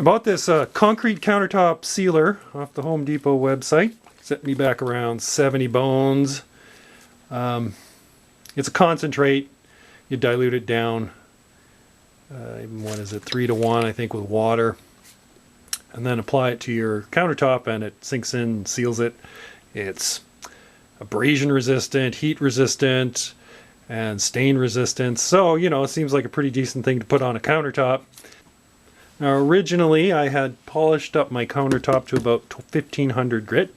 I bought this concrete countertop sealer off the Home Depot website. Set me back around 70 bones. It's a concentrate. You dilute it down, what is it, 3 to 1, I think, with water. And then apply it to your countertop and it sinks in and seals it. It's abrasion resistant, heat resistant, and stain resistant. So, you know, it seems like a pretty decent thing to put on a countertop. Now, originally I had polished up my countertop to about 1500 grit.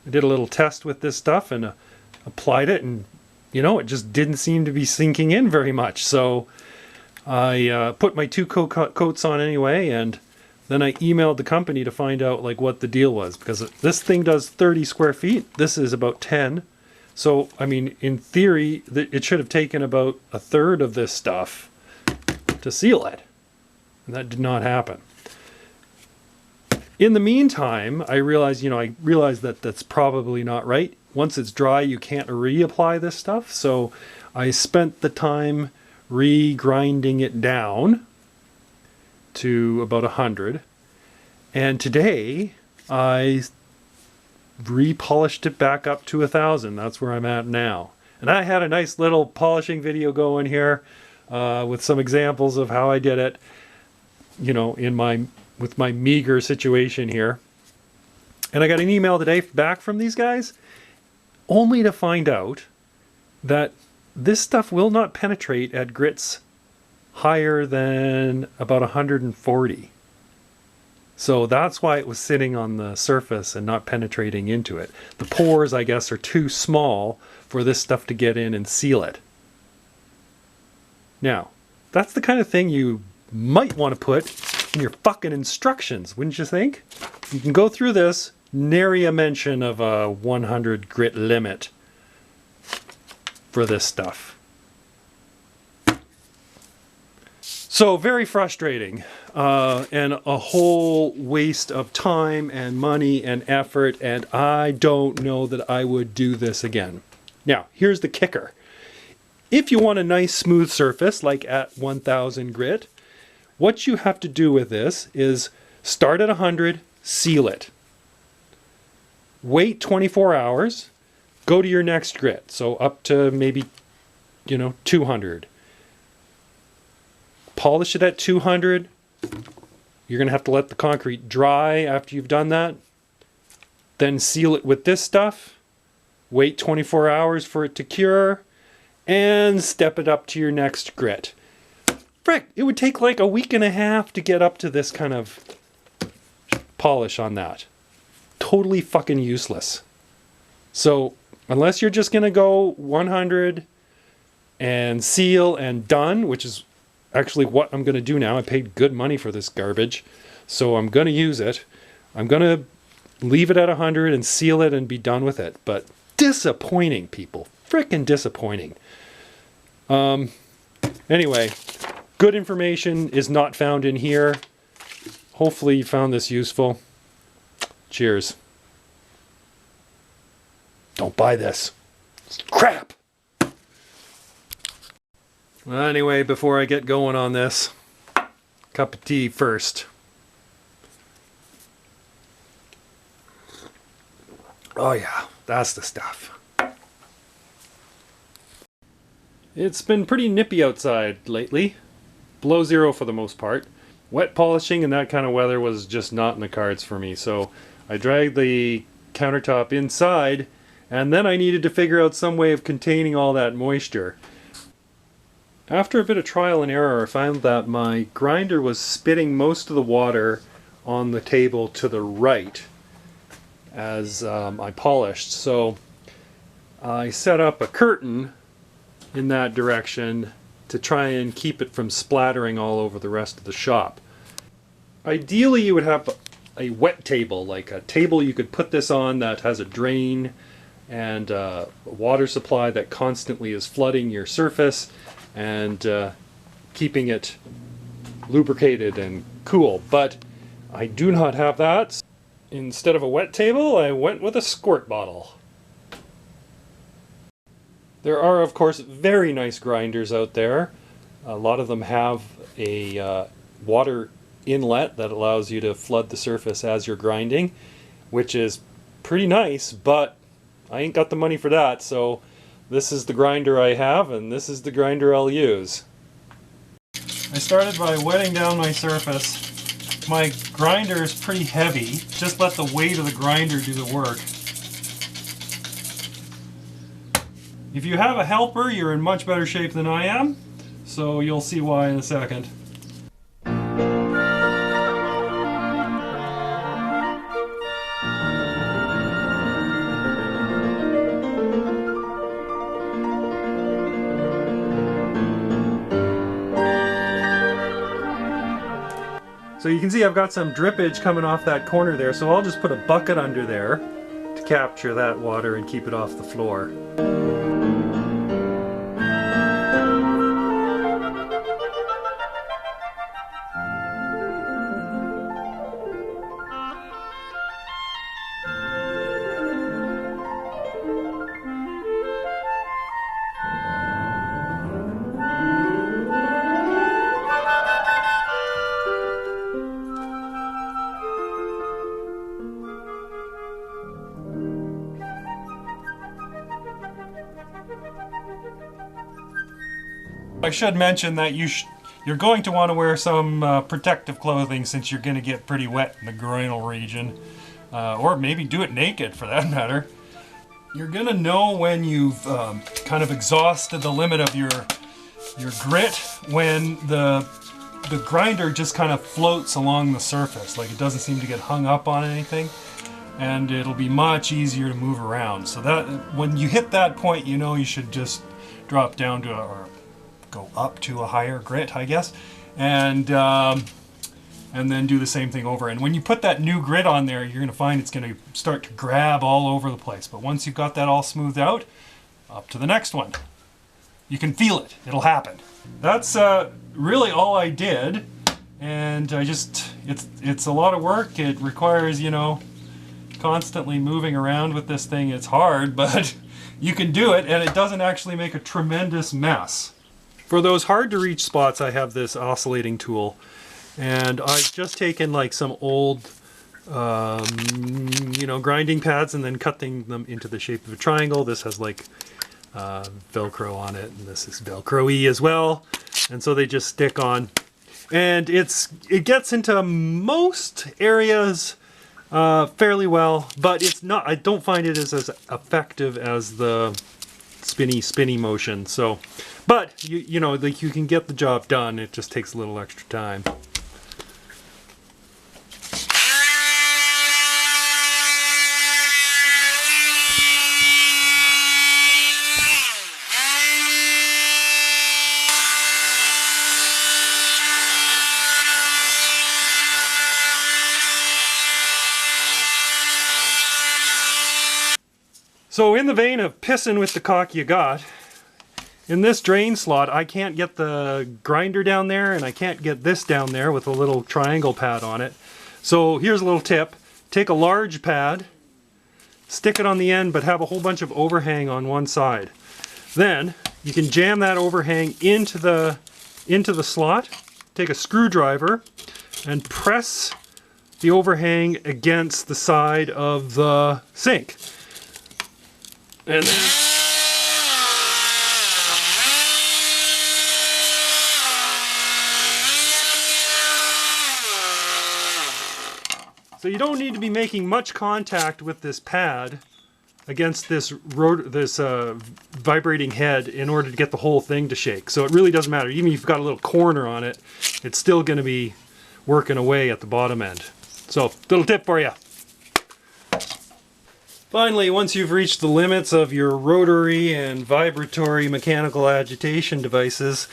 I did a little test with this stuff and applied it, and you know, it just didn't seem to be sinking in very much. So I put my 2 coats on anyway, and then I emailed the company to find out like what the deal was, because this thing does 30 square feet. This is about 10. So, I mean, in theory, it should have taken about a third of this stuff to seal it. And that did not happen. In the meantime, I realized that that's probably not right. Once it's dry, you can't reapply this stuff. So I spent the time re-grinding it down to about 100. And today, I re-polished it back up to 1000. That's where I'm at now. And I had a nice little polishing video going here with some examples of how I did it, you know, with my meager situation here. And I got an email today back from these guys, only to find out that this stuff will not penetrate at grits higher than about 140. So that's why it was sitting on the surface and not penetrating into it. The pores, I guess, are too small for this stuff to get in and seal it. Now, that's the kind of thing you might want to put in your fucking instructions, wouldn't you think? You can go through this, nary a mention of a 100 grit limit for this stuff. So very frustrating, and a whole waste of time and money and effort, and I don't know that I would do this again. Now, here's the kicker. If you want a nice smooth surface, like at 1000 grit, what you have to do with this is start at 100, seal it. Wait 24 hours, go to your next grit, so up to maybe, 200. Polish it at 200. You're going to have to let the concrete dry after you've done that. Then seal it with this stuff. Wait 24 hours for it to cure. And step it up to your next grit. Frick, it would take like a week and a half to get up to this kind of polish on that. Totally fucking useless. So, unless you're just going to go 100 and seal and done, which is actually what I'm going to do now. I paid good money for this garbage, so I'm going to use it. I'm going to leave it at 100 and seal it and be done with it. But disappointing, people. Frickin' disappointing. Anyway, good information is not found in here. Hopefully you found this useful. Cheers. Don't buy this. It's crap. Well, anyway, before I get going on this, cup of tea first. Oh yeah, that's the stuff. It's been pretty nippy outside lately. Below zero for the most part. Wet polishing in that kind of weather was just not in the cards for me, so I dragged the countertop inside, and then I needed to figure out some way of containing all that moisture. After a bit of trial and error, I found that my grinder was spitting most of the water on the table to the right as I polished. So I set up a curtain in that direction to try and keep it from splattering all over the rest of the shop. Ideally, you would have a wet table, like a table you could put this on that has a drain and a water supply that constantly is flooding your surface and keeping it lubricated and cool. But I do not have that. Instead of a wet table, I went with a squirt bottle. There are, of course, very nice grinders out there. A lot of them have a water inlet that allows you to flood the surface as you're grinding, which is pretty nice, but I ain't got the money for that, so this is the grinder I have, and this is the grinder I'll use. I started by wetting down my surface. My grinder is pretty heavy. Just let the weight of the grinder do the work. If you have a helper, you're in much better shape than I am, so you'll see why in a second. So you can see I've got some drippage coming off that corner there, so I'll just put a bucket under there to capture that water and keep it off the floor. I should mention that you're going to want to wear some protective clothing since you're going to get pretty wet in the groinal region. Or maybe do it naked for that matter. You're going to know when you've kind of exhausted the limit of your grit when the grinder just kind of floats along the surface. Like it doesn't seem to get hung up on anything. And it'll be much easier to move around. So that when you hit that point, you know you should just drop down to or go up to a higher grit, I guess, and then do the same thing over. And when you put that new grit on there, you're going to find it's going to start to grab all over the place. But once you've got that all smoothed out, up to the next one. You can feel it. It'll happen. That's really all I did, and it's a lot of work. It requires, you know, constantly moving around with this thing. It's hard, but you can do it, and it doesn't actually make a tremendous mess. For those hard to reach spots, I have this oscillating tool, and I've just taken like some old you know, grinding pads and then cutting them into the shape of a triangle. This has like Velcro on it, and this is Velcro-y as well, and so they just stick on, and it gets into most areas fairly well, but it's not, I don't find it as effective as the spinny motion. So, but you know, like, you can get the job done. It just takes a little extra time. So in the vein of pissing with the cock you got, in this drain slot I can't get the grinder down there, and I can't get this down there with a little triangle pad on it. So here's a little tip. Take a large pad, stick it on the end, but have a whole bunch of overhang on one side. Then you can jam that overhang into the slot, take a screwdriver and press the overhang against the side of the sink. And then so you don't need to be making much contact with this pad against this vibrating head in order to get the whole thing to shake. So it really doesn't matter. Even if you've got a little corner on it, it's still going to be working away at the bottom end. So, little tip for you. Finally, once you've reached the limits of your rotary and vibratory mechanical agitation devices,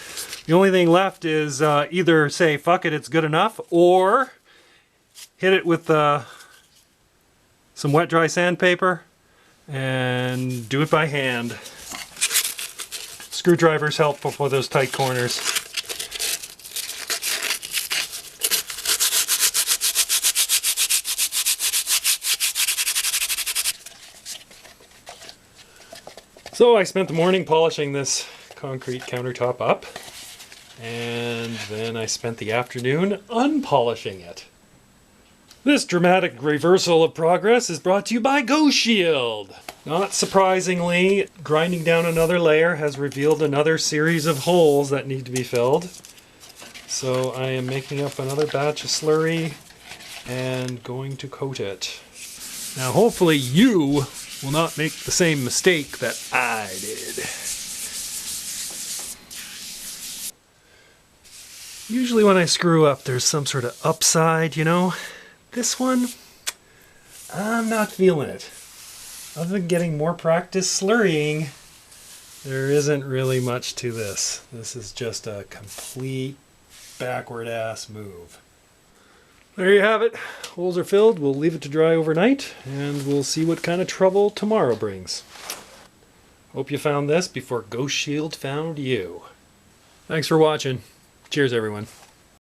the only thing left is either say, fuck it, it's good enough, or hit it with some wet dry sandpaper and do it by hand. Screwdrivers help for those tight corners. So I spent the morning polishing this concrete countertop up, And then I spent the afternoon unpolishing it. This dramatic reversal of progress is brought to you by Ghostshield. Not surprisingly, grinding down another layer has revealed another series of holes that need to be filled. So I am making up another batch of slurry and going to coat it. Now hopefully you will not make the same mistake that I did. Usually when I screw up, there's some sort of upside, you know? This one, I'm not feeling it. Other than getting more practice slurrying, there isn't really much to this. This is just a complete backward ass move. There you have it. Holes are filled. We'll leave it to dry overnight and we'll see what kind of trouble tomorrow brings. Hope you found this before Ghostshield found you. Thanks for watching. Cheers everyone.